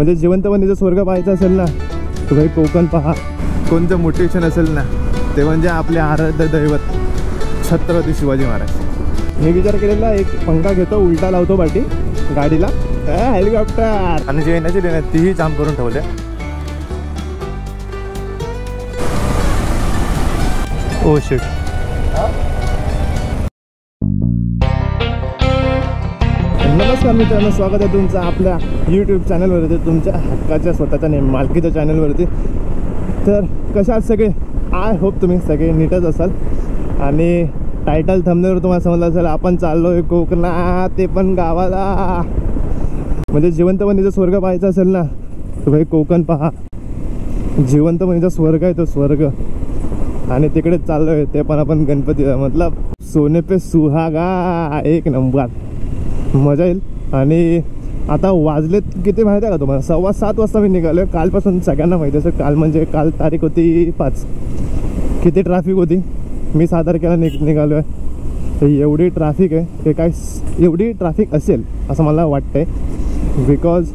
म्हणजे जिवंतपणीचा स्वर्ग पाहायचा असेल ना तर भाई कोकण पहा. कोणतं मोटिवेशन असेल ना ते म्हणजे आपले आराध्य दैवत छत्रपती शिवाजी महाराज. मी विचार केलेला एक पंखा घेतो उलटा लावतो पाठी गाडीला हेलिकॉप्टर आणि जे येण्याची देण्यात तीही जाम करून ठेवले. Oh shit. नमस्कार मित्रांनो, स्वागत आहे तुमचं आपल्या यूट्यूब चॅनलवरती, तुमच्या हक्काच्या स्वतःच्या मालकीच्या चॅनलवरती. तर कशा आहात सगळे? आय होप तुम्ही सगळे नीटच असाल. आणि टायटल थंबनेलवर तुम्हाला समजलं असेल आपण चाललोय कोकणात, ते पण गावाला. म्हणजे जिवंतपणीचा स्वर्ग पाहायचा असेल ना तर भाई कोकण पहा. जिवंतपणीचा स्वर्ग आहे तो स्वर्ग, आणि तिकडेच चाललोय ते पण आपण गणपतीला. मतलब सोने पे सुहागा, एक नंबर मजा येईल. आणि आता वाजलेत किती माहिती आहे का तुम्हाला? 7:15 वाजता मी निघालो आहे. कालपासून सगळ्यांना माहिती असेल, काल म्हणजे काल तारीख होती 5. किती ट्रॅफिक होती. मी 6 तारखेला निघालो आहे. एवढी ट्रॅफिक आहे की काय, एवढी ट्रॅफिक असेल असं मला वाटतंय. बिकॉज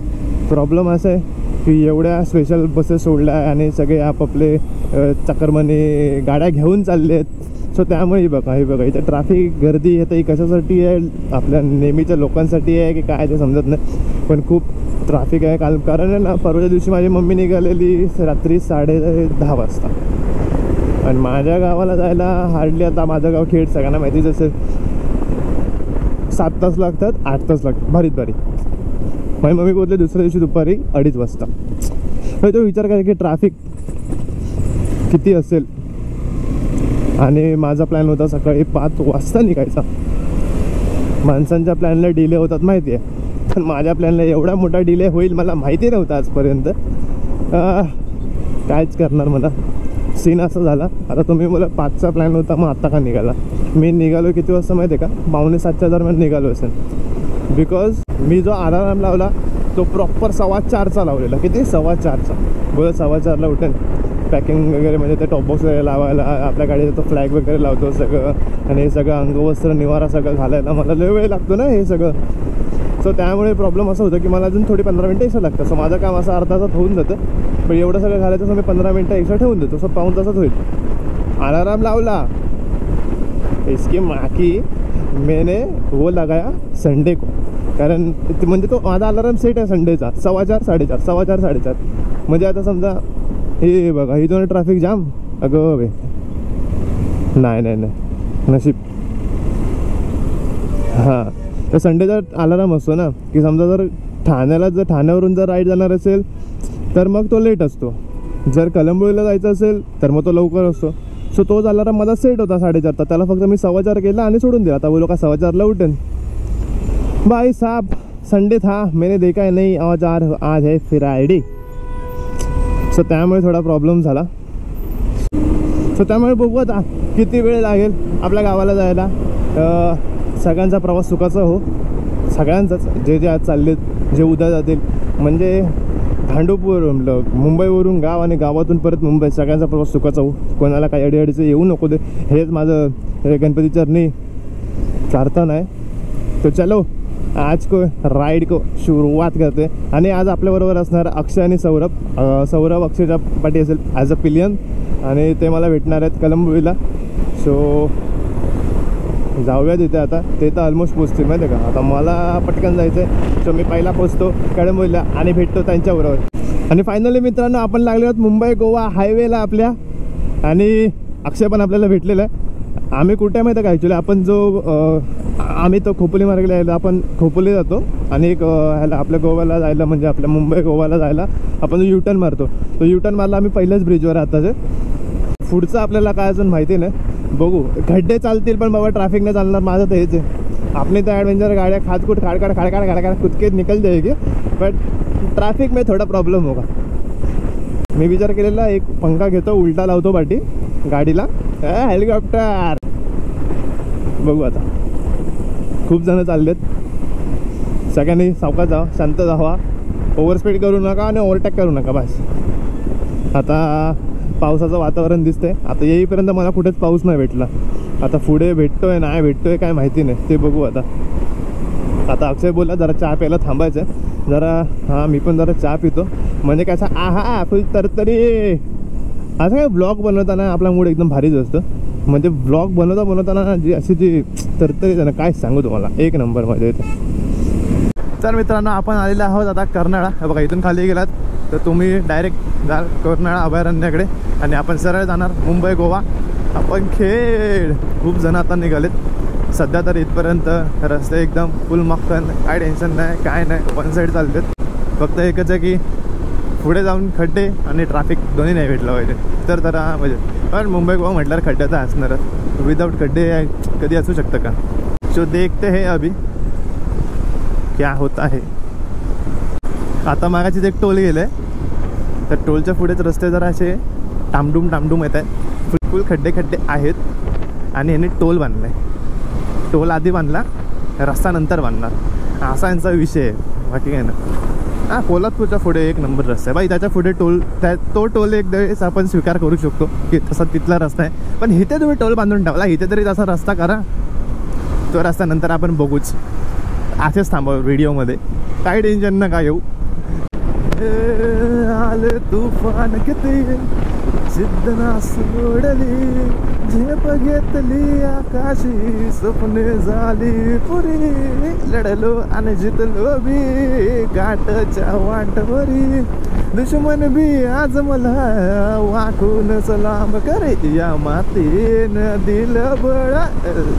प्रॉब्लेम असं आहे की एवढ्या स्पेशल बसेस सोडल्या आणि सगळे आपापले चाकरमानी गाड्या घेऊन चालले आहेत. सो त्यामुळे हे बघा इथं ट्रॅफिक गर्दी येते. कशासाठी आहे? आपल्या नेहमीच्या लोकांसाठी आहे की काय ते समजत नाही, पण खूप ट्रॅफिक आहे. कारण आहे ना, परवाच्या दिवशी माझी मम्मी निघालेली रात्री 10:30 वाजता, आणि माझ्या गावाला जायला हार्डली, आता माझं गाव खेड सगळ्यांना माहितीच असेल, 7 तास लागतात, 8 तास लागतात भारी. माझी मम्मी बोलले दुसऱ्या दिवशी दुपारी 2:30 वाजता. तो विचार करा की ट्रॅफिक किती असेल. आणि माझा प्लॅन होता सकाळी 5 वाजता निघायचा. माणसांच्या प्लॅनला डिले होतात माहिती आहे, पण माझ्या प्लॅनला एवढा मोठा डिले होईल मला माहिती नव्हतं आजपर्यंत. कायच करणार, मला सीन असा झाला. आता तुम्ही बोला 5चा प्लॅन होता, मग आत्ता का निघाला? मी निघालो किती वाजता माहिती आहे का? 6:45च्या दरम्यान निघालो असेल. बिकॉज मी जो अलार्म लावला तो प्रॉपर 4:15चा लावलेला. किती? 4:15चा. बोला 4:15ला उठेन, पॅकिंग वगैरे म्हणजे ते टॉपबॉक्स वगैरे लावायला, आपल्या गाडीचा तो फ्लॅग वगैरे लावतो सगळं, आणि हे सगळं अंगवस्त्र निवारा सगळं घालायला मला लय वेळ लागतो ना हे सगळं. सो त्यामुळे प्रॉब्लेम असा होतं की मला अजून थोडी 15 मिनटं एक्स्ट्रा लागतं. सो माझं काम असं अर्धा तासात होऊन जातं, पण एवढं सगळं घालायचं, सो मी 15 मिनटं एक्स्ट्रा ठेवून देतो. सो पाऊण तासात होईल. अलार्म लावला, इसकी माकी मैंने वो लगाया संडे को, कारण म्हणजे तो माझा अलार्म सेट आहे संडेचा 4:15 4:30 4:15 4:30. म्हणजे आता समजा हे बघा इथून ट्रॅफिक जाम. अगं बे नाही नशीब. हां, तर संडेचा अलार्म असतो ना की समजा जर ठाण्यावरून जर राईड जाणार असेल तर मग तो लेट असतो. जर कलंबोळीला जायचं असेल तर मग तो लवकर असतो. सो तोच अलार्म माझा सेट होता 4:30. त्याला फक्त मी 4:15 केला आणि सोडून दिला. आता बोलो का 4:15ला उठेन. भाई साहब संडे था, मैंने देखा है नहीं, आज है फ्रायडे. सो त्यामुळे थोडा प्रॉब्लेम झाला. सो त्यामुळे बघू आता किती वेळ लागेल आपल्या गावाला जायला. सगळ्यांचा प्रवास सुखाचा हो, सगळ्यांचाच. जे आज चाललेत, जे उद्या जातील, म्हणजे भांडूपवरून मुंबईवरून गाव आणि गावातून परत मुंबई, सगळ्यांचा प्रवास सुखाचा हो. कोणाला काही अडीअडीचं येऊ नको दे, हेच माझं गणपती चरणी प्रार्थना आहे. तो चलो आज को राईड को सुरुवात करते. आणि आज आपल्याबरोबर असणार अक्षय आणि सौरभ अक्षयच्या पाठी असेल ॲज अ पिलियन, आणि ते मला भेटणार आहेत कलंबोळीला. सो जाऊया तिथे. आता ते तर ऑलमोस्ट पोचतील माहिती आहे का. आता मला पटकन जायचं आहे, सो मी पहिला पोचतो कलंबोळीला आणि भेटतो त्यांच्याबरोबर. आणि फायनली मित्रांनो आपण लागले आहोत मुंबई गोवा हायवेला आपल्या, आणि अक्षय पण आपल्याला भेटलेला आहे. आम्ही कुठे माहिती आहे का, ॲक्च्युली आपण आम्ही तो खोपोली मार्गेला यायला आपण खोपोली जातो, आणि एक ह्याला आपल्या गोव्याला जायला, म्हणजे आपल्या मुंबई गोव्याला जायला आपण जो U-टर्न मारतो, तो U-टर्न मारला आम्ही पहिल्याच ब्रिजवर. आताचे पुढचं आपल्याला काय अजून माहिती नाही, बघू. खड्डे चालतील पण बाबा ट्रॅफिक नाही चालणार. माझं तर हेच आहे, आपली तर ॲडव्हेंचर गाड्या खाडकूट खाडकाड खुद के निकल जाएगी, बट ट्रॅफिक में थोडा प्रॉब्लेम होगा. मी विचार केलेला एक पंखा घेतो उलटा लावतो पाठी गाडीला हेलिकॉप्टर. बघू आता. खूप जण चाललेत, सगळ्यांनी सावकाश जावा, शांत जावा, ओव्हरस्पीड करू नका आणि ओव्हरटेक करू नका बस. आता पावसाचं वातावरण दिसतंय. आता येईपर्यंत मला कुठेच पाऊस नाही भेटला. आता पुढे भेटतोय नाही भेटतोय काय माहिती नाही, ते बघू आता. अक्षय बोलला जरा चहा प्यायला थांबायचं आहे, जरा हां मी पण जरा चहा पितो, म्हणजे कसा आहा फुल तरतरी. असं काय ब्लॉग बनवताना आपला मूड एकदम भारीच असतं. म्हणजे ब्लॉग बनवताना जी अशी जी तरतरी ना काय सांगू तुम्हाला, एक नंबर मजा येते. तर मित्रांनो आपण आलेलो आहोत आता कर्नाळा. बघा इथून खाली गेलात तर तुम्ही डायरेक्ट जाल कर्नाळा अभयारण्याकडे आणि आपण सरळ जाणार मुंबई गोवा आपण खेड. खूप जण आता निघालेत सध्या तर इथपर्यंत. रस्ते एकदम फुल मक्कन, काय टेन्शन नाही काय नाही, वन साईड चालतात. फक्त एकच आहे की पुढे जाऊन खड्डे आणि ट्रॅफिक दोन्ही नाही भेटलं पाहिजे तर जरा म्हणजे. पण मुंबई गोवा म्हटल्यावर खड्डे तर असणारच, विदाऊट खड्डे कधी असू शकतं का. सो देखते हैं अभी क्या होता है. आता मागाचीच एक टोल गेलं तर टोलच्या पुढेच रस्ते जरा असे टामडूम येत आहेत. फुल खड्डे आहेत आणि यांनी टोल बांधला आहे. टोल आधी बांधला, रस्ता नंतर बांधणार असा यांचा विषय आहे, बाकी काय ना. हां कोल्हापूरच्या पुढे एक नंबर रस्ता आहे बाई. त्याच्या पुढे टोल तो टोल एक दिवस आपण स्वीकार करू शकतो की तसा तिथला रस्ता आहे. पण इथे तुम्ही टोल बांधून ठेवला, इथे तरी तसा रस्ता करा. तो रस्ता नंतर आपण बघूच, असेच थांबव व्हिडिओमध्ये, काही टेन्शन नका येऊ. आले तुफान किती जिद्द ना सोडली, झेप घेतली आकाशी, स्वप्ने झाली पुरी, लढलो आणि जितलो बी गाठच्या वाटवरी. दुश्मन बी आज मला वाकून सलाम करे, या मातीनं दिलं बळ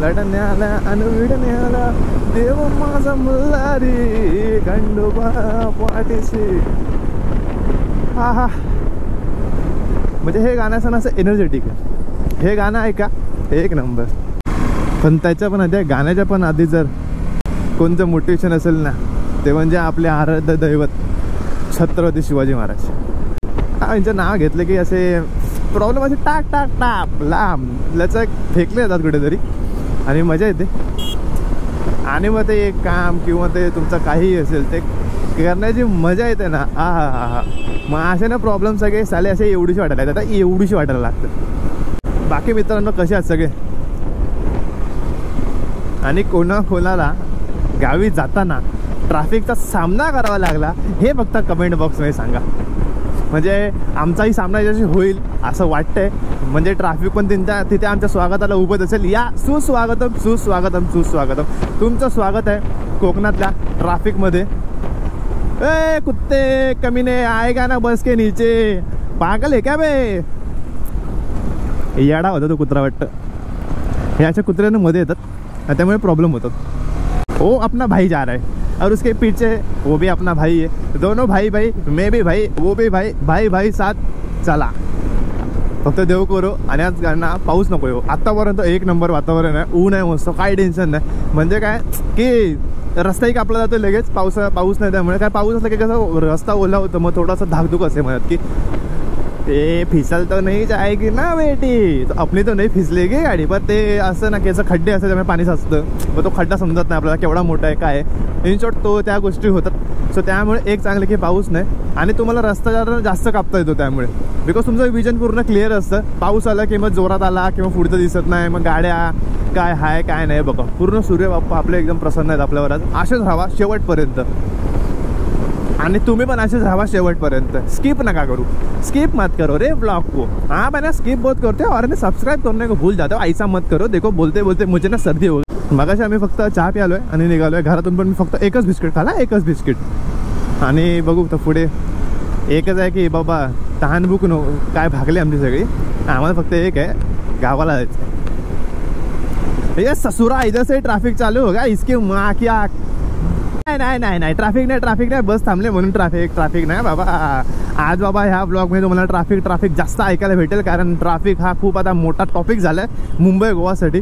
लढण्याला आणि विडण्याला. देव माझा मल्हारी खंडोबा पाठीशी. हा हा म्हणजे हे गाणं असं असं एनर्जेटिक आहे. हे गाणं ऐका एक नंबर. पण त्याच्या पण आधी गाण्याच्या पण आधी जर कोणतं मोटिवेशन असेल ना ते म्हणजे आपले आराध्य दैवत छत्रपती शिवाजी महाराज. यांचं नाव घेतलं की असे प्रॉब्लेम असे टाक लांब लचक फेकले जातात कुठेतरी आणि मजा येते. आणि मग ते एक काम किंवा ते तुमचं काहीही असेल ते करण्याची मजा येते ना. हा मग असे ना प्रॉब्लेम सगळे साले असे एवढीशी वाटायला येतात, आता एवढीशी वाटायला लागतं. बाकी मित्रांनो कसे आहेत सगळे. आणि कोणाला गावी जाताना ट्रॅफिकचा सामना करावा लागला हे फक्त कमेंट बॉक्समध्ये सांगा. म्हणजे आमचाही सामना याच्याशी होईल असं वाटतंय. म्हणजे ट्रॅफिक पण तिथे आमच्या स्वागताला उभत असेल. या सुस्वागतम. तुमचं स्वागत आहे कोकणातल्या ट्रॅफिकमध्ये. ए कुत्ते कमीने आएगा ना बस के नीचे, पागल आहे क्या बे. येडा होता तो कुत्रा वाटतं. हे अशा कुत्र्यांना मध्ये येतात त्यामुळे प्रॉब्लेम होतात. वो अपना भाई जा रहा है और उसके पीछे वो भी अपना भाई है. दोनों भाई मैं भी भाई वो भी भाई साथ चला. फक्त देव करो. आणि आज गाणं पाऊस नको येऊ. आत्तापर्यंत एक नंबर वातावरण आहे, ऊन आहे मस्त, काही टेन्शन नाही. म्हणजे काय की रस्ताही कापला जातो लगेच. पाऊस नाही त्यामुळे काय. पाऊस असला की कसं रस्ता ओला होतं मग थोडासा धाकधूक असे म्हणत की ते फिसल तो नाही जाएगी ना बेटी, तो अपनी तो नाही फिसलेगी गाडी. पण ते असं ना की असं खड्डे असं त्यामुळे पाणी साचतं. मग तो खड्डा समजत नाही आपल्याला केवढा मोठा आहे काय आहे. इन शॉर्ट तो त्या गोष्टी होतात. सो त्यामुळे एक चांगलं की पाऊस नाही आणि तुम्हाला रस्ता जरा जास्त कापता येतो त्यामुळे. बिकॉज तुमचं विजन पूर्ण क्लिअर असतं. पाऊस आला की मग जोरात आला किंवा पुढचं दिसत नाही, मग गाड्या काय हाय काय नाही बघा. पूर्ण सूर्य बाप्पा आपले एकदम प्रसन्न आहेत आपल्यावर. असेच राहावा शेवटपर्यंत. आणि तुम्ही पण असेच राहावा शेवटपर्यंत. स्किप नका करू, स्किप मत करो रे ब्लॉग को. हाँ मैंने स्किप बहुत करते हो और सब्सक्राइब करने को भूल जाते हो. ऐसा मत करो. देखो बोलते बोलते मुझे ना सर्दी हो गई. मगाशी आम्ही फक्त चहा प्यालोय आणि निघालोय घरातून. पण मी फक्त एकच बिस्किट खाला, एकच बिस्किट. आणि बघू तर पुढे एकच आहे की बाबा तहानभूक नो काय भागले आमची सगळी. आम्हाला फक्त एक आहे, गावाला जायचं. ये ससुरा इधर से ट्रैफिक चालू होगा इसके माँ की आँख. नाही ट्रॅफिक नाही. बस थांबले म्हणून ट्रॅफिक नाही बाबा. आज बाबा ह्या ब्लॉगमध्ये तुम्हाला ट्रॅफिक जास्त ऐकायला भेटेल. कारण ट्रॅफिक हा खूप आता मोठा टॉपिक झाला आहे मुंबई गोवासाठी.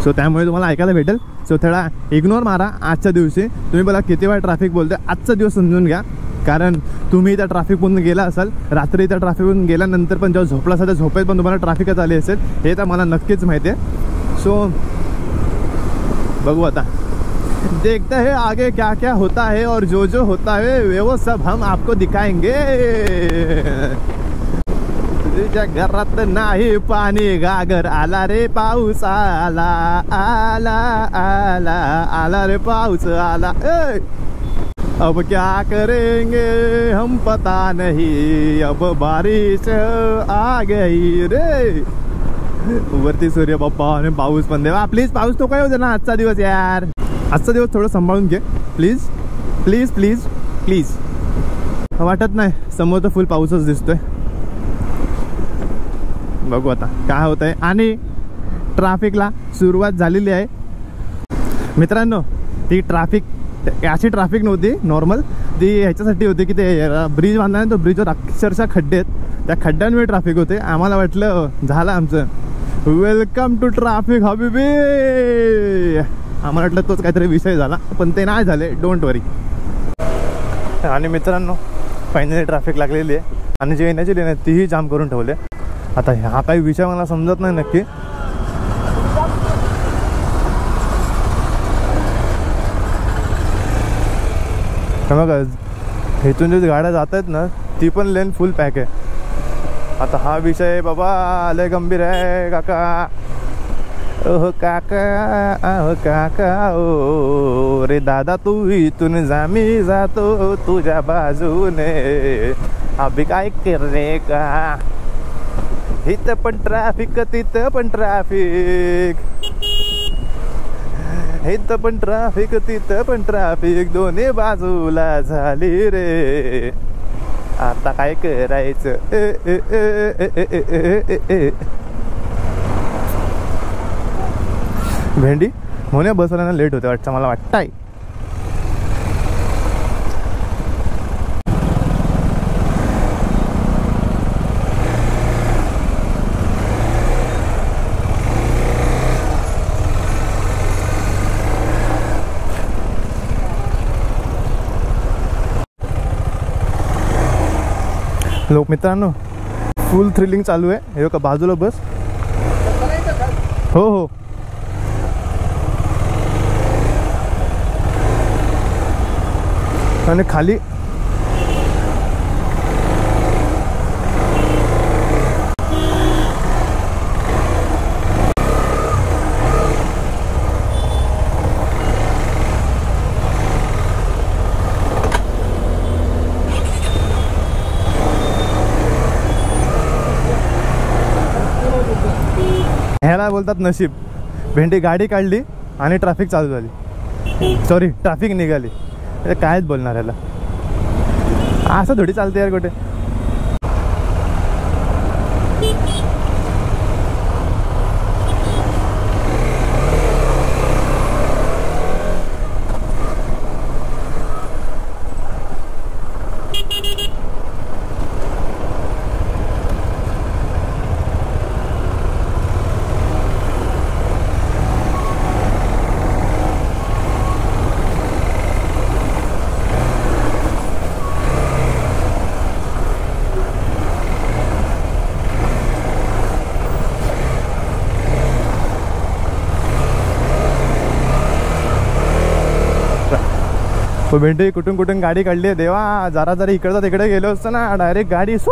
सो त्यामुळे तुम्हाला ऐकायला भेटेल. सो थोडा इग्नोर मारा आजच्या दिवशी. तुम्ही मला किती वेळ ट्रॅफिक बोलते आजचा दिवस समजून घ्या. कारण तुम्ही त्या ट्रॅफिकमधून गेला असाल, रात्री त्या ट्रॅफिकमधून गेल्यानंतर पण जेव्हा झोपला असाल त्या झोपेत पण तुम्हाला ट्रॅफिकच आली असेल हे तर मला नक्कीच माहिती आहे. सो बघू आता. देखते हैं आगे क्या क्या होता है और जो होता है वो सब हम आपको दिखाएंगे. तुझ्या घरात नाही पाणी घागर आला रे पाऊस आला आला आला आला रे पाऊस आला अब क्या करेंगे हम पता नहीं अब बारिश आ गई रे वरती सूर्य बाप्पा आणि पाऊस पण देवा प्लीज पाऊस तो काय होते ना आजचा दिवस यार आजचा दिवस थोडं सांभाळून घे प्लीज प्लीज प्लीज प्लीज वाटत नाही समोर तर फुल पाऊसच दिसतोय बघू आता काय होत आहे आणि ट्रॅफिकला सुरुवात झालेली आहे मित्रांनो ती ट्रॅफिक अशी ट्रॅफिक नव्हती नॉर्मल ती ह्याच्यासाठी होती की ते ब्रिज बांधला तो ब्रिजवर अक्षरशः खड्डे आहेत त्या खड्ड्यांमुळे ट्रॅफिक होते आम्हाला वाटलं झालं आमचं वेलकम टू ट्रॅफिक हबीबी आम्हाला वाटलं तोच काहीतरी विषय झाला पण ते नाही झाले डोंट वरी आणि मित्रांनो फायनली ट्रॅफिक लागलेली आहे आणि जे येण्याची लेन आहे तीही जाम करून ठेवले आता हा काही विषय मला समजत नाही नक्की बघा इथून जे गाड्या जात आहेत ना ती पण लेन फुल पॅक आहे आता हा विषय बाबा लय गंभीर आहे काका ओह काका ओ रे दादा तू इथून जा मी जातो तुझ्या बाजूने अभि काय करणे का इथं पण ट्रॅफिक तिथं पण ट्रॅफिक इथं पण ट्रॅफिक तिथं पण ट्रॅफिक दोन्ही बाजूला झाली रे आता काय करायचं भेंडी होण्या बसवायला लेट होते वाटतं मला वाटतंय लोक मित्रांनो फुल थ्रिलिंग चालू आहे हे का बाजूला बस हो हो आणि खाली ह्याला बोलतात नशीब भेंडी गाडी काढली आणि ट्रॅफिक चालू झाली सॉरी ट्रॅफिक निघाली कायच बोलणार ह्याला असं थोडी चालते यार कुठे तो भेंडी कुठून कुठून गाडी काढली देवा जरा जरा इकडचं तिकडे गेलो असतो ना डायरेक्ट गाडी सू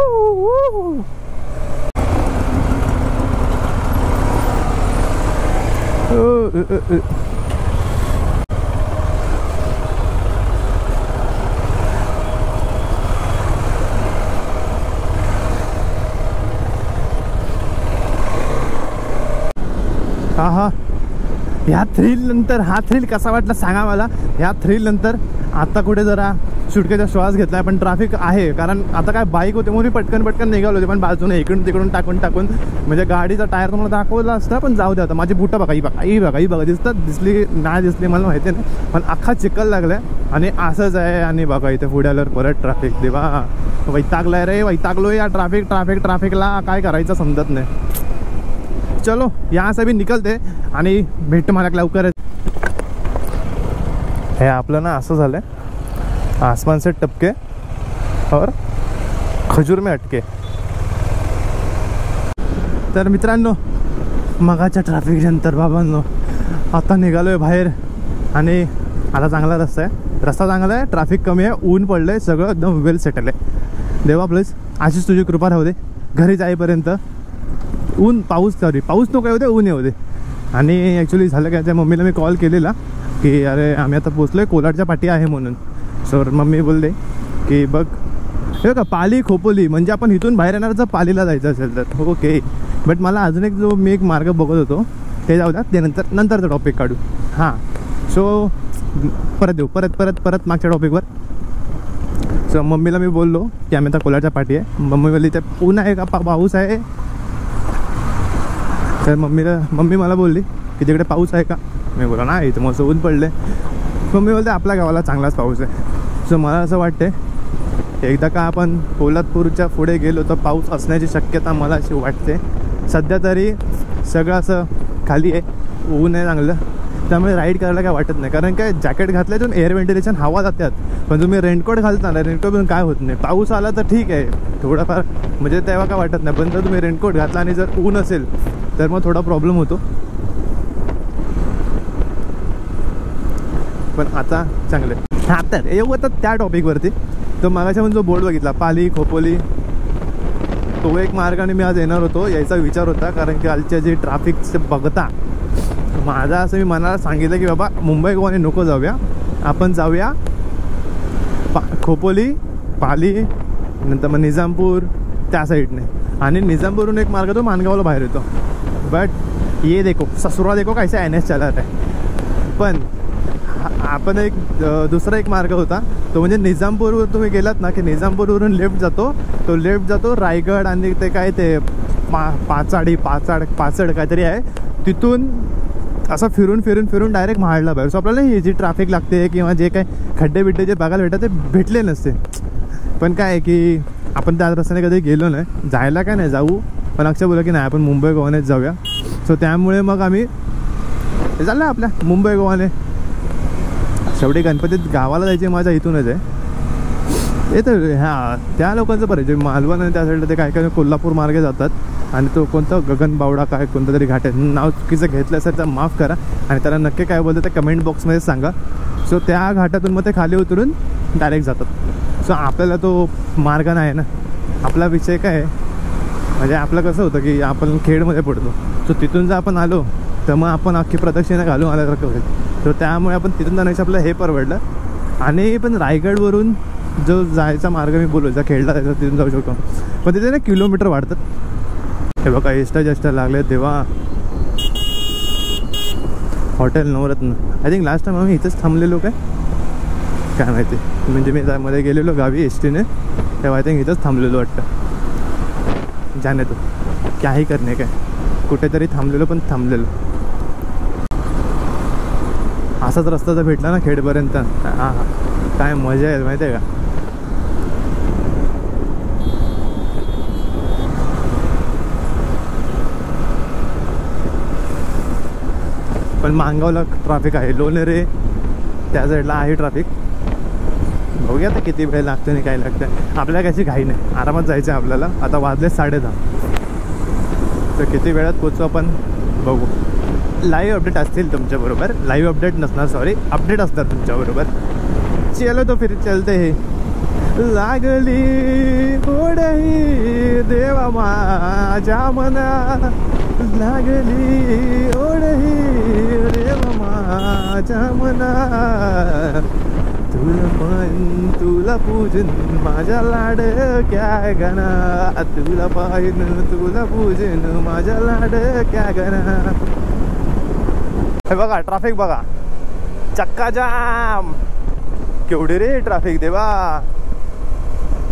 हा हा ह्या थ्रिल नंतर हा थ्रिल कसा वाटला सांगा मला ह्या थ्रिल नंतर आता कुठे जरा सुटकेचा श्वास घेतलाय पण ट्रॅफिक आहे कारण आता काय बाईक होते म्हणून पटकन पटकन निघालो होते पण बाजूने इकडून तिकडून टाकून म्हणजे गाडीचा टायर तुम्हाला दाखवला असता पण जाऊ द्या आता माझी बुटं बघा ही बघा दिसली नाही दिसली मला माहिती नाही पण अख्खा चिखल लागलाय आणि असंच आहे आणि बघा इथे पुढे आल्यावर परत ट्रॅफिक देवा वैतागलाय रे वैतागलोय या ट्रॅफिकला काय करायचं समजत नाही चलो यहाँ से भी निकलते आणि भेट मला लवकर हे आपलं ना असं झालंय आसमान से टपके और खजूर में अटके तर मित्रांनो मगाच्या ट्रॅफिक नंतर बाबांनो आता निघालोय बाहेर आणि आता चांगला रस्ता चांगला आहे ट्रॅफिक कमी आहे ऊन पडलंय सगळं एकदम वेल सेटल आहे देवा प्लीज अशीच तुझी कृपा राहू दे घरी जाईपर्यंत पाऊस नको येऊ दे, ऊन येऊ दे. आणि ॲक्च्युली झालं काय, त्या मम्मीला मी कॉल केलेला की अरे आम्ही आता पोचलो आहे, कोलाडच्या पाठी आहे म्हणून. सो मम्मी बोलले की बघ हे का पाली खोपोली, म्हणजे आपण इथून बाहेर येणार जर पालीला जायचं असेल तर. ओके, बट मला अजून एक जो मी एक मार्ग बघत होतो ते जाऊ द्या, ते नंतरचा टॉपिक काढू. हां, सो परत मागच्या टॉपिकवर. सो मम्मीला मी बोललो की आम्ही आता कोलाडच्या पाठी आहे. मम्मी बोलली ते ऊन आहे का पाऊस आहे. तर मम्मी मला बोलली की तिकडे पाऊस आहे का. मी बोला नाही, इथं मस्त ऊन पडले. मम्मी बोलते आपल्या गावाला चांगलाच पाऊस आहे. सो मला असं वाटते एकदा का आपण पोलादपूरच्या पुढे गेलो तर पाऊस असण्याची शक्यता मला अशी वाटते. सध्या तरी सगळं असं खाली आहे, ऊन आहे चांगलं, त्यामुळे राईड करायला काय वाटत नाही. कारण काय जॅकेट घातल्यातून एअर व्हेंटिलेशन हवा जातात, पण तुम्ही रेनकोट घालता ना, रेनकोटून काय होत नाही. पाऊस आला तर ठीक आहे थोडाफार, म्हणजे तेव्हा काय वाटत नाही, पण जर तुम्ही रेनकोट घातला आणि जर ऊन असेल तर मग थोडा प्रॉब्लेम होतो. पण आता चांगलं आहे. हां, तर येऊ आता त्या टॉपिकवरती. तर मागाच्या जो बोर्ड बघितला पाली खोपोली, तो एक मार्गाने मी आज येणार होतो, यायचा विचार होता. कारण की कालच्या जे ट्रॅफिकचे बघता माझा असं मी मनाला सांगितलं की बाबा मुंबई गोवाने नको जाऊया, आपण जाऊया खोपोली पाली, नंतर मग निजामपूर त्या साईडने. आणि निजामपूरहून एक मार्ग तो मानगावला बाहेर येतो. बट ये देखो ससुरा देखो कैसा NS चला आहे. पण आपण एक दुसरा एक मार्ग होता, तो म्हणजे निजामपूरवर तुम्ही गेलात ना की निजामपूरवरून लेफ्ट जातो रायगड आणि ते काय ते पाचड काहीतरी आहे, तिथून असं फिरून डायरेक्ट महाडला बाहेर. सो आपल्याला ही जी ट्रॅफिक लागते किंवा जे काय खड्डे बिड्डे जे बघायला भेटतात ते भेटले नसते. पण काय आहे की आपण त्या रस्त्याने कधी गेलो नाही, जायला काय नाही जाऊ, पण अक्षय बोला की नाही आपण मुंबई गोवानेच जाऊया. सो त्यामुळे मग आम्ही चाललं आपल्या मुंबई गोवाने. शेवटी गणपतीत गावाला जायची माझ्या इथूनच आहे. तर हां, त्या लोकांचं बरं जे मालवण आणि त्या साईडला ते काय काय कोल्हापूर मार्गे जातात. आणि तो कोणता गगनबावडा काय कोणता तरी घाट आहे, नाव चुकीचं घेतलं असेल तर माफ करा, आणि त्याला नक्की काय बोलतं ते कमेंट बॉक्समध्ये सांगा. सो त्या घाटातून मग ते खाली उतरून डायरेक्ट जातात. सो आपल्याला तो मार्ग नाही ना. आपला विषय काय आहे, म्हणजे आपलं कसं होतं की आपण खेडमध्ये पडतो. सो तिथून जर आपण आलो तर मग आपण अख्खी प्रदक्षिणा घालून आल्यासारखं होईल. तर त्यामुळे आपण तिथून जाण्याचं आपलं हे परवडलं. आणि पण रायगडवरून जो जायचा मार्ग मी बोललो, ज्या खेळला जायचा तिथून जाऊ शकतो, पण तिथे ना किलोमीटर वाढतात. हे बघा एस्टा लागले तेव्हा. Hotel Navratna, I think last time आम्ही इथंच थांबलेलो काय माहिती, म्हणजे मी त्यामध्ये गेलेलो गावी एसटीने, तेव्हा आय थिंक इथंच थांबलेलो वाटतं. जाणे तो काही करणे काय, कुठेतरी थांबलेलो पण थांबलेलो. असाच रस्ता जर भेटला ना खेडपर्यंत, हां काय मजा आहे माहिती आहे का. पण मानगावला ट्रॅफिक आहे, लोणेरे त्या साईडला आहे ट्रॅफिक. बघूया आता किती वेळ लागतो आणि काय लागतं. आपल्याला कशी घाई नाही, आरामात जायचं आहे आपल्याला. आता वाजले 10:30, तर किती वेळात पोचू आपण बघू. लाईव्ह अपडेट असतील तुमच्याबरोबर, लाईव्ह अपडेट नसणार, सॉरी अपडेट असणार तुमच्याबरोबर. चलो तो फिर चलते हे. लागली ओढही देवा माझ्या मना, लागली ओढही देवा माझ्या मना, तुला पूजन माझ्या लाड क्या गणा, तुला पाहिन तुला पूजन माझ्या लाड क्या गणा. हे बघा ट्रॅफिक बघा, चक्का जाम केवढी रे ट्रॅफिक देवा.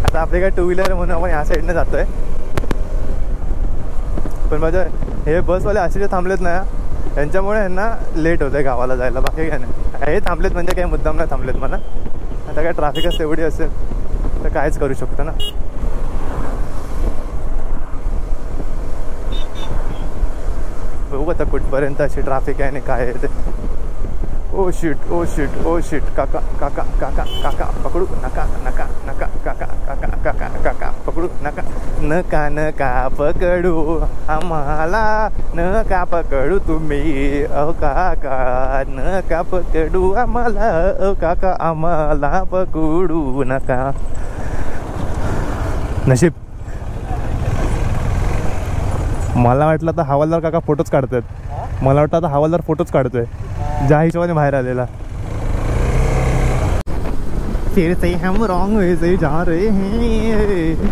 आता आपले काय टू व्हीलर म्हणून आपण ह्या साईडने जातोय, पण माझं हे बसवाले असे जे थांबलेत ना त्यांच्यामुळे यांना लेट होतं गावाला जायला. बाकी काय नाही, हे थांबलेत म्हणजे काही मुद्दाम नाही थांबलेत मला. आता काय ट्रॅफिकच तेवढी असेल तर कायच करू शकतो ना. बघू आता कुठपर्यंत अशी ट्रॅफिक आहे आणि काय आहे ते. Oh shit oh shit oh shit, काका काका काका काका पकडू नका नका नका काका काका काका काका पकडू नका नका नका पकडू आम्हाला, नका पकडू तुम्ही अहो काका, नका पकडू आम्हाला अहो काका, आम्हाला पकडू नका. नशीब मला वाटलं आता हवालदार काका फोटोच काढतात. मला वाटतं आता हवालदार फोटोच काढतोय ज्या हिशोबाने बाहेर आलेला. फिर से हम रॉन्ग वे से जा रहे हैं,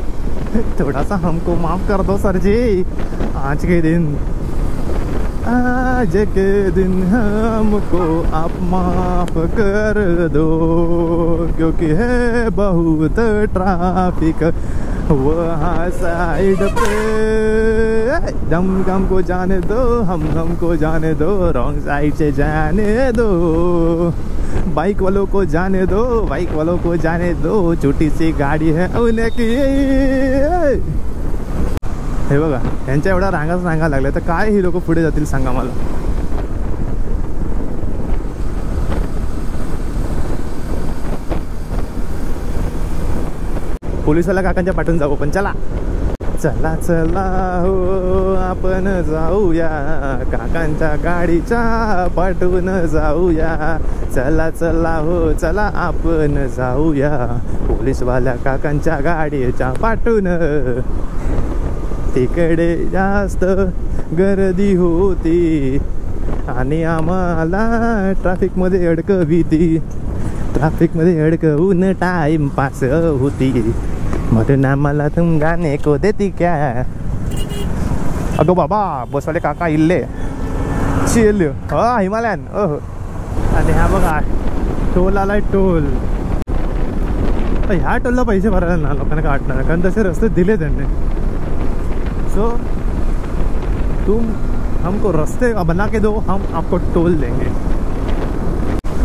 थोड़ा सा हमको माफ कर दो सर जी. आज के दिन हमको आप माफ कर दो, क्योंकि है बहुत ट्रैफिक वहाँ साइड पे. हमको जाने दो, हमको जाने दो, रॉन्ग साइड से जाने दो. बाइक वालों को जाने दो, बाइक वालों को जाने दो, छोटी सी गाडी है उन्हें की. हे बघा यांच्या एवढ्या रांगाच रांगा लागल्या, तर काय ही लोक पुढे जातील सांगा मला. पोलिसाला काकांच्या पाठून जाऊ पण. चला चला चला हो आपण जाऊया, काकांच्या गाडीच्या पाठवून जाऊया. चला चला हो चला आपण जाऊया, पोलीसवाल्या काकांच्या गाडीच्या पाठवून. तिकडे जास्त गर्दी होती आणि आम्हाला ट्रॅफिकमध्ये अडकविती, ट्रॅफिकमध्ये अडकवून टाइम पास होती. म्हणून आम्हाला तुम गाणे को देती क्या. अगो बाबा बसवाले काका इल्ले चिल. हा हिमालयन. ओह आणि हा बघा टोल आलाय. टोल ह्या टोलला पैसे भरायला ना लोकांना काय वाटणार, कारण तसे रस्ते दिले त्यांनी. सो तुम हमको रस्ते बना के दो, हम आपको टोल देंगे.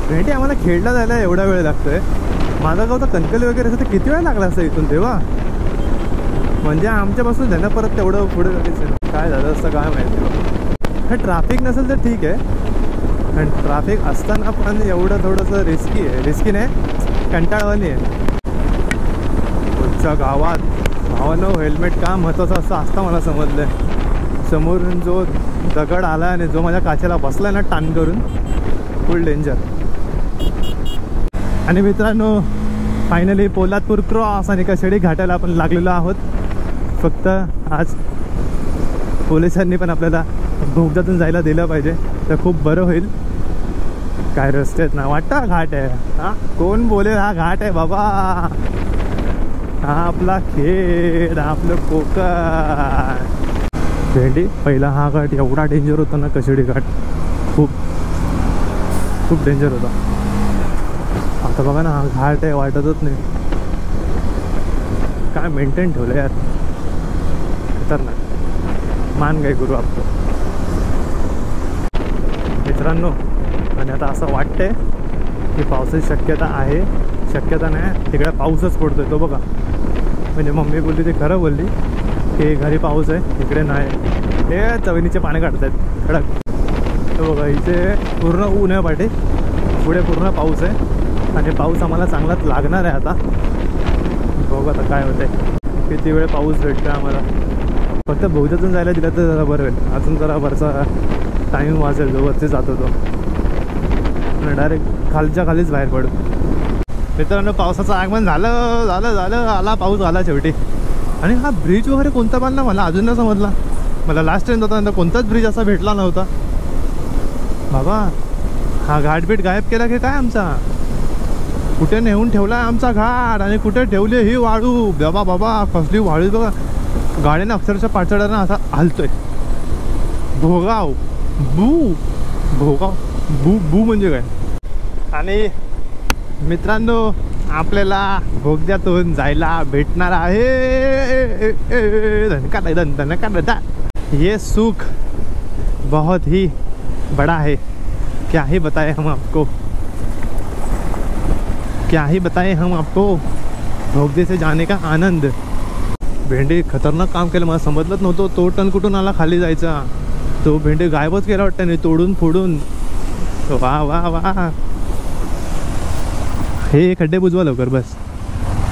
भेटी आम्हाला खेळला जायला एवढा वेळ लागतोय. माझा गाव तर कणकवली वगैरे असं तर किती वेळ लागला असं इथून तेव्हा. म्हणजे आमच्यापासून त्यांना परत तेवढं पुढे जायचं. काय झालं असतं काय माहिती. हे ट्रॅफिक नसेल तर ठीक आहे, आणि ट्रॅफिक असताना पण एवढं थोडंसं रिस्की आहे. रिस्की नाही, कंटाळवाणी आहे. पुढच्या गावात भावानं हेल्मेट का महत्त्वाचं असं असतं मला समजलं. समोरून जो दगड आला आणि जो माझ्या काचेला बसला ना टान करून, फुल डेंजर. आणि मित्रांनो फायनली पोलादपूर क्रॉस आणि कशेडी घाटाला आपण लागलेलो आहोत. फक्त आज पोलिसांनी पण आपल्याला भोगदातून जायला दिलं पाहिजे तर खूप बरं होईल. काय रस्ते आहेत ना, वाटतं घाट आहे. हा कोण बोलेल हा घाट आहे बाबा. हा आपला खेड, आपलं कोकण. भेंडी पहिला हा घाट एवढा डेंजर होता ना, कशेडी घाट खूप खूप डेंजर होता. आता बघा ना हा घाट आहे, वाटतच नाही. काय मेंटेन ठेवलं यार, खतरनाक. मान गए गुरु आपको मित्रांनो. आणि आता असं वाटतंय की पावसाची शक्यता आहे. शक्यता नाही, तिकडे पाऊसच पडतोय तो बघा. म्हणजे मम्मी बोलली ते खरं बोलली की घरी पाऊस आहे, इकडे नाही. हे चवणीचे पाणी काढत आहेत खडक. तो बघा इथे पूर्ण ऊन आहे पाठी, पुढे पूर्ण पाऊस आहे. आणि पाऊस आम्हाला चांगलाच लागणार आहे आता. बघू आता काय होतंय, किती वेळ पाऊस भेटतो आम्हाला. फक्त भोगद्यातून जायला दिलं तर जरा बरं होईल. अजून जरा वरचा टाईम वाचेल जो वरती जातो तो. आणि डायरेक्ट खालच्या खालीच बाहेर पडू. मित्रांनो पावसाचं आगमन झालं झालं झालं, आला पाऊस आला शेवटी. आणि हा ब्रिज वगैरे कोणता बांधला मला अजून नाही समजला. मला लास्ट टाइम जाताना कोणताच ब्रिज असा भेटला नव्हता बाबा. हा घाटबीट गायब केला की काय आमचा. कुठे नेऊन ठेवला आमचा घाट आणि कुठे ठेवली ही वाळू. बाबा बाबा कसली वाळू बघा. गाडीने अक्षरशः पाचड्यानं असा हलतोय. भोगाव बू, भोगाव बू बू म्हणजे काय. आणि मित्रांनो आपल्याला भोगद्यातून जायला भेटणार आहे धनका. ये सुख बहुत ही बड़ा है, क्या ही बताएं हम आपको, क्या ही बताएं हम आपको. भोगदे से जाने का आनंद. भेंडी खतरनाक काम केलं, मला समजलंच नव्हतं. तो टन कुठून आला खाली जायचा. तो भेंडी गायबच केला वाटतं नाही, तोडून फोडून. वा वा वा. हे खड्डे बुजवा लवकर बस,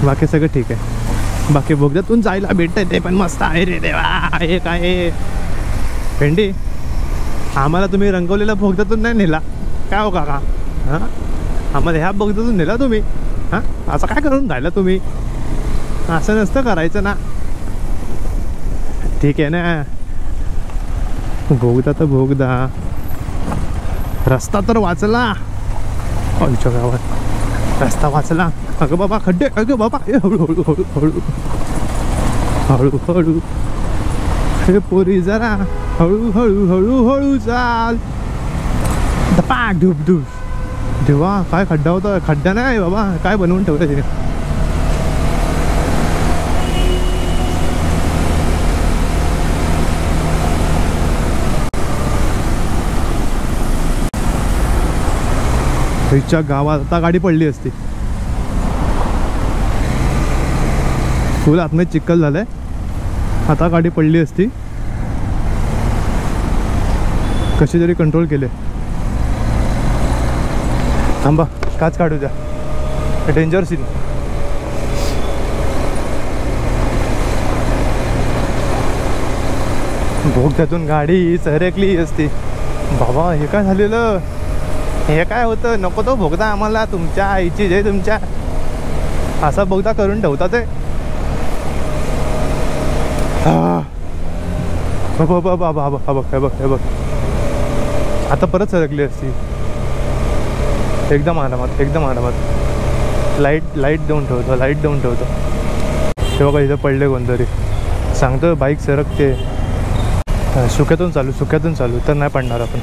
बाकी सगळं ठीक आहे. बाकी भोगद्यातून जायला भेटतंय ते पण मस्त आहे रे देवा. हे काय भेंडी, आम्हाला तुम्ही रंगवलेला भोगद्यातून नाही नेला काय हो काका. हां आम्हाला ह्या भोगद्यातून नेला तुम्ही. हां असं काय करून राहिला तुम्ही, असं नसतं करायचं ना. ठीक आहे ना, भोगदा तर भोगदा, रस्ता तर वाचला. आमच्या गावात रस्ता वाचला. अगं बाबा खड्डे, अगं बाबा हळू हळू हळू हळू हळू हळू. हे पोरी जरा हळू हळू हळू हळू चाल. धपाक धूप धूप. तेव्हा काय खड्डा होता, खड्डा नाही बाबा, काय बनवून ठेवलं तिने. तिच्या गावात आता गाडी पडली असती. फुल आतमध्ये चिखल झालंय, आता गाडी पडली असती. कशी तरी कंट्रोल केले. थांबा काच काढू द्या, डेंजर सीन. भोगद्यातून गाडी सरकली असती. बाबा हे काय झालेलं, हे काय होतं. नको तो भोगदा आम्हाला, तुमच्या आईची जे तुमच्या असा बोगदा करून ठेवता ते. बघ आता परत सरकली असती. एकदम आरामात, एकदम आरामात. लाईट देऊन ठेवतो, लाईट देऊन ठेवतो. तेव्हा का इथं पडले कोणतरी. सांगतो बाईक सरकते. सुक्यातून चालू तर नाही पडणार आपण.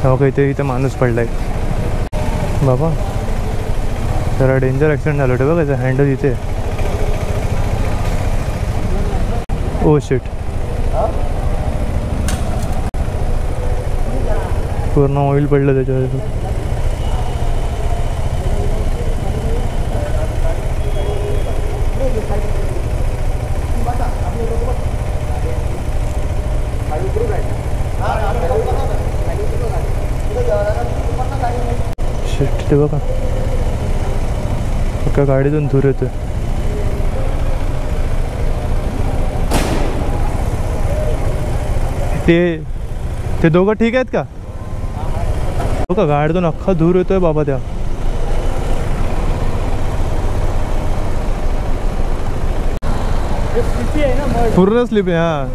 तेव्हा का इथे माणूस पडलाय. बाबा जरा डेंजर ॲक्सिडेंट झालं होतं बघा. त्याचं हँडल इथे. ओ शिट, पूर्ण ऑइल पडलं त्याच्यावर. शिट, ते बघा एका गाडीतून धूर येतोय. ते दोघं ठीक आहेत का? हो का, गाडीतून अख्खा धूर येतोय बाबा. त्या पूर्ण स्लिप आहे. हा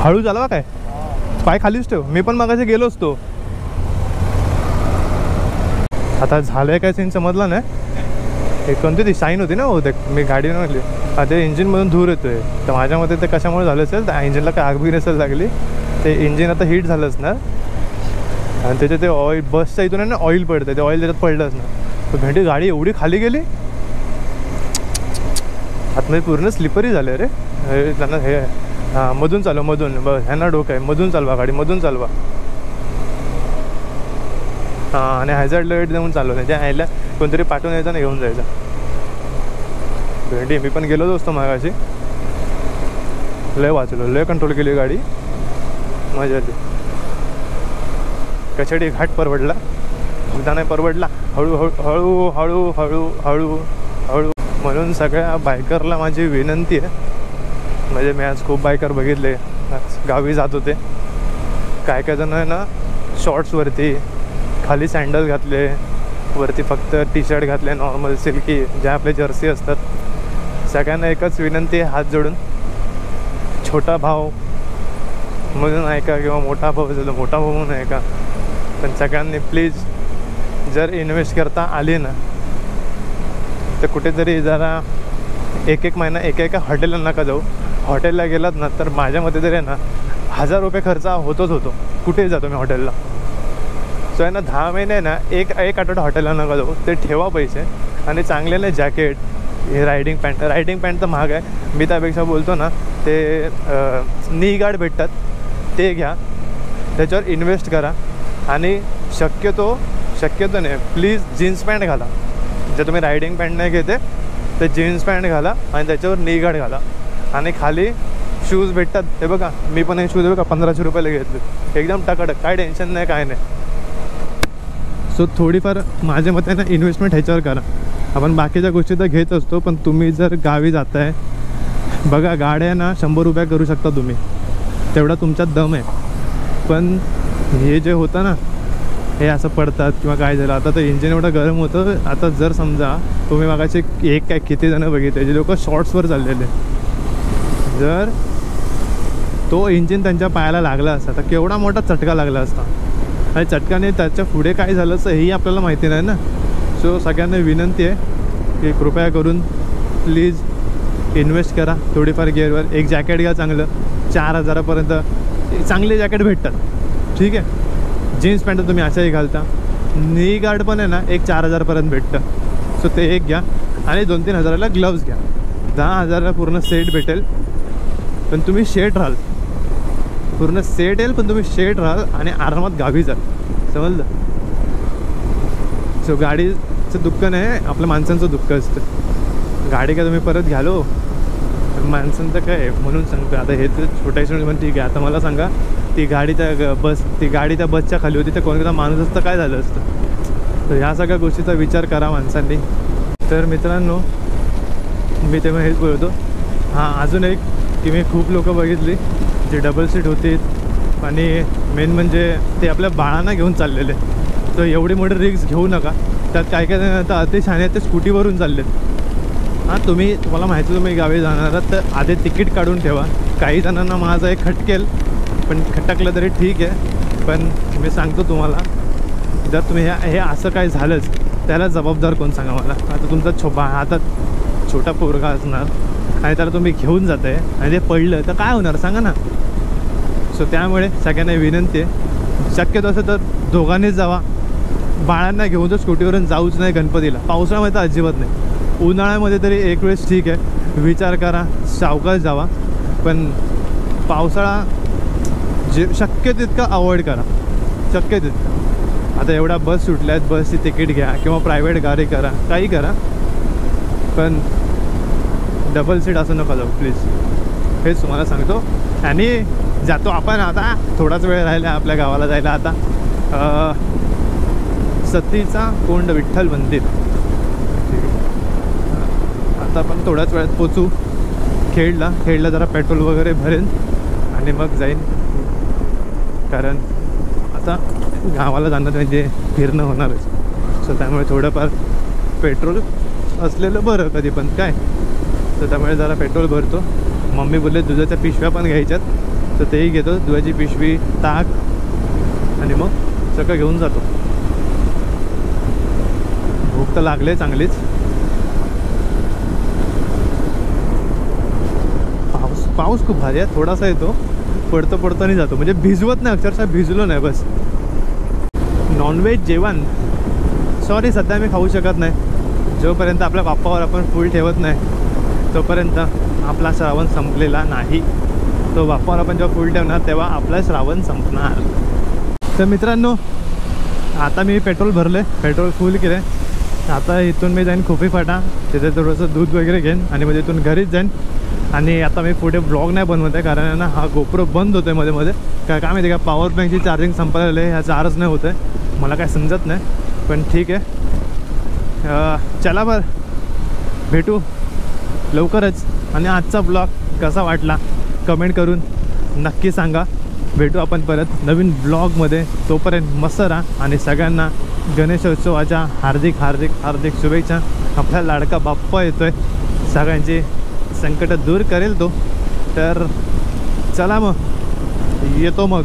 हळू चालवा, काय पाय खालीच ठेव. मी पण मागाशी गेलो असतो. आता झालंय काय सीन समजला नाही. एक कोणती ती साईन होती ना हो, ते मी गाडी नव्हती. आता इंजिनमधून धूर येतोय. तर माझ्या मते ते कशामुळे झालं असेल, त्या इंजिनला काय आग बी नसेल लागली. ते इंजिन आता हीट झालं असणार आणि त्याच्यात ते ऑइल बसच्या इथून आहे ना ऑइल पडतं. ते ऑइल त्याच्यात पडलं असणार. तर भेंडी गाडी एवढी खाली गेली, आतमध्ये पूर्ण स्लिपरी झाले. अरे त्यांना हे हां मधून चालवा, मधून बस. ह्यांना डोकं आहे, मधून चालवा गाडी, मधून चालवा. हां आणि हॅझार्ड लाईट देऊन चालवलं. त्याच्या ह्याला कोणतरी पाठवून यायचं ना, घेऊन जायचं. भेंडी मी पण गेलोच असतो मागाशी. लय वाचलो, लय कंट्रोल केली गाडी, मजा आली. कचडी घाट परवडला, भोगदा नाही परवडला. हळूहळू हळू हळू हळू हळू हळू. म्हणून सगळ्या बायकरला माझी विनंती आहे. म्हणजे मी आज खूप बायकर बघितले गावी जात होते. काय काय जण आहे ना शॉर्ट्सवरती खाली सँडल घातले, वरती फक्त टी शर्ट घातले नॉर्मल सिल्की, ज्या आपले जर्सी असतात. सगळ्यांना एकच विनंती आहे हात जोडून, छोटा भाव म्हणून ऐका किंवा मोठा भाऊ झालं मोठा भाऊ म्हणून ऐका. पण सगळ्यांनी प्लीज जर इन्व्हेस्ट करता आली ना तर कुठेतरी जरा एक महिना एका हॉटेलला नका जाऊ. हॉटेलला गेलात ना तर माझ्या मते तरी ना 1000 रुपये खर्च होतोच होतो. कुठेही जातो मी हॉटेलला. सो आहे ना 10 महिने ना एक आठवडा हॉटेलला नका जाऊ. ते ठेवा पैसे आणि चांगले नाही जॅकेट, हे रायडिंग पॅन्ट तर महाग आहे. मी त्यापेक्षा बोलतो ना ते नी गार्ड भेटतात ते घ्या, त्याच्यावर इन्व्हेस्ट करा. आणि शक्यतो नाही प्लीज जीन्स पॅन्ट घाला. जर तुम्ही रायडिंग पॅन्ट नाही घेते तर जीन्स पॅन्ट घाला आणि त्याच्यावर नी गार्ड घाला. आणि खाली शूज भेटतात. हे बघा मी पण हे शूज बघा 1500 रुपयाला घेतले, एकदम टकाटक, काय टेन्शन नाही काय नाही. सो थोडीफार माझ्या मते ना इन्व्हेस्टमेंट ह्याच्यावर करा. आपण बाकीच्या गोष्टी तर घेत असतो, पण तुम्ही जर गावी जाताय बघा गाड्या ना 100 रुपये करू शकता तुम्ही, तेवढा तुमच्यात दम आहे. पण हे जे होतं ना हे असं पडतात किंवा काय झालं. आता तर इंजिन एवढं गरम होतं. आता जर समजा तुम्ही मागाचे एक काय किती जणं बघितले जे लोक शॉर्ट्सवर चाललेले, जर तो इंजिन त्यांच्या पायाला लागला असता तर केवढा मोठा चटका लागला असता. आणि चटकाने त्याच्या पुढे काय झालं असं हेही आपल्याला माहिती नाही ना. सो सगळ्यांना विनंती आहे की कृपया करून प्लीज इन्व्हेस्ट करा थोडीफार गिअरवर. एक जॅकेट घ्या चांगलं, 4000पर्यंत चांगले जॅकेट भेटतात. ठीक आहे, जीन्स पॅन्ट तुम्ही अशाही घालता. नी गार्ड पण आहे ना एक 4000पर्यंत भेटतं. सो ते एक घ्या आणि 2-3 हजाराला ग्लव्स घ्या. 10,000ला पूर्ण सेट भेटेल, पण तुम्ही शेट राहाल. पूर्ण सेट येईल पण तुम्ही शेट राहाल आणि आरामात गावी जाल. समजलं. सो गाडीचं दुःख नाही, आपल्या माणसांचं दुःख असतं. गाडी काय तुम्ही परत घ्यालो, माणसांचं काय म्हणून सांगतो. आता हे तर छोटा ॲक्सिडेंट पण ठीक आहे. आता मला सांगा ती गाडी त्या बसच्या खाली होती, तर कोणता माणूस असतं काय झालं असतं. तर ह्या सगळ्या गोष्टीचा विचार करा माणसांनी. तर मित्रांनो मी तेव्हा हेच बोलतो. हां, अजून एक की मी खूप लोकं बघितली जे डबल सीट होती आणि मेन म्हणजे ते आपल्या बाळांना घेऊन चाललेले. तर एवढी मोठी रिस्क घेऊ नका. त्यात काय काय जण आता अतिशहाणे आहेत ते स्कूटीवरून चाललेत. हां, तुम्हाला माहिती तुम्ही गावी जाणार आहात तर आधी तिकीट काढून ठेवा. काही जणांना माझं एक खटकेल, पण खटकलं तरी ठीक आहे. पण मी सांगतो तुम्हाला, जर तुम्ही हे असं काय झालंच त्याला जबाबदार कोण सांगा मला. आता तुमचा हातात छोटा पोरगा असणार आणि त्याला तुम्ही घेऊन जाताय आणि ते पडलं तर काय होणार सांगा ना. सो त्यामुळे सगळ्यांना विनंती आहे, शक्यतो असं तर दोघांनीच जावा. बाळांना घेऊन तर स्कूटीवरून जाऊच नाही गणपतीला. पावसाळ्यामध्ये तर अजिबात नाही. उन्हाळ्यामध्ये तरी एक वेळेस ठीक आहे, विचार करा, सावकाश जावा. पण पावसाळा शक्य तितकं अवॉइड करा, शक्य तितकं. आता एवढ्या बस सुटल्या आहेत, बसची तिकीट घ्या किंवा प्रायव्हेट गाडी करा, काही करा, पण डबल सीट असं नका जाऊ प्लीज. हेच तुम्हाला सांगतो. आणि जातो आपण आता. थोडाच वेळ राहिला आपल्या गावाला जायला. आता सतीचा कोंड विठ्ठल मंदिर. आता आपण थोड्याच वेळात पोचू. खेडला जरा पेट्रोल वगैरे भरेन आणि मग जाईन. कारण आता गावाला जाणार म्हणजे फिरणं होणारच. सो त्यामुळे थोडंफार पेट्रोल असलेलं बरं कधी पण काय. तर त्यामुळे जरा पेट्रोल भरतो. मम्मी बोलले दुधाच्या पिशव्या पण घ्यायच्यात, तर तेही घेतो. दुधाची पिशवी, ताक आणि मग सगळं घेऊन जातो. भूक तर लागले चांगलीच. पाऊस खूप भारी आहे. थोडासा येतो, पडतो नाही जातो. म्हणजे भिजवत नाही, अक्षरशः भिजलो नाही बस. नॉनव्हेज जेवण सॉरी सध्या मी खाऊ शकत नाही. जोपर्यंत आपल्या बाप्पावर आपण फूल ठेवत नाही तोपर्यंत आपला श्रावण संपलेला नाही. तो बाप्पावर आपण जेव्हा फूल ठेवणार तेव्हा आपला श्रावण संपणार. तर मित्रांनो आता मी पेट्रोल भरले, पेट्रोल फुल केले. आता इथून मी जाईन खोपी फाटा, तिथे थोडंसं दूध वगैरे घेईन आणि मग इथून घरीच जाईन. आणि आता मी पुढे ब्लॉग नाही बनवत आहे कारण ना हा गोप्रो बंद होतो आहे मध्ये काय माहिती का. पॉवर बँकची चार्जिंग संपलेलं आहे, ह्या चार्ज नाही होत आहे. मला काय समजत नाही, पण ठीक आहे. चला बरं, भेटू लवकरच. आणि आजचा ब्लॉग कसा वाटला कमेंट करून नक्की सांगा. भेटू आपण परत नवीन ब्लॉगमध्ये. तोपर्यंत मस्त राहा आणि सगळ्यांना गणेशोत्सवाच्या हार्दिक हार्दिक हार्दिक शुभेच्छा. आपला लाडका बाप्पा येतो आहे, सगळ्यांची संकट दूर करेल तो. तर चला मग येतो मग.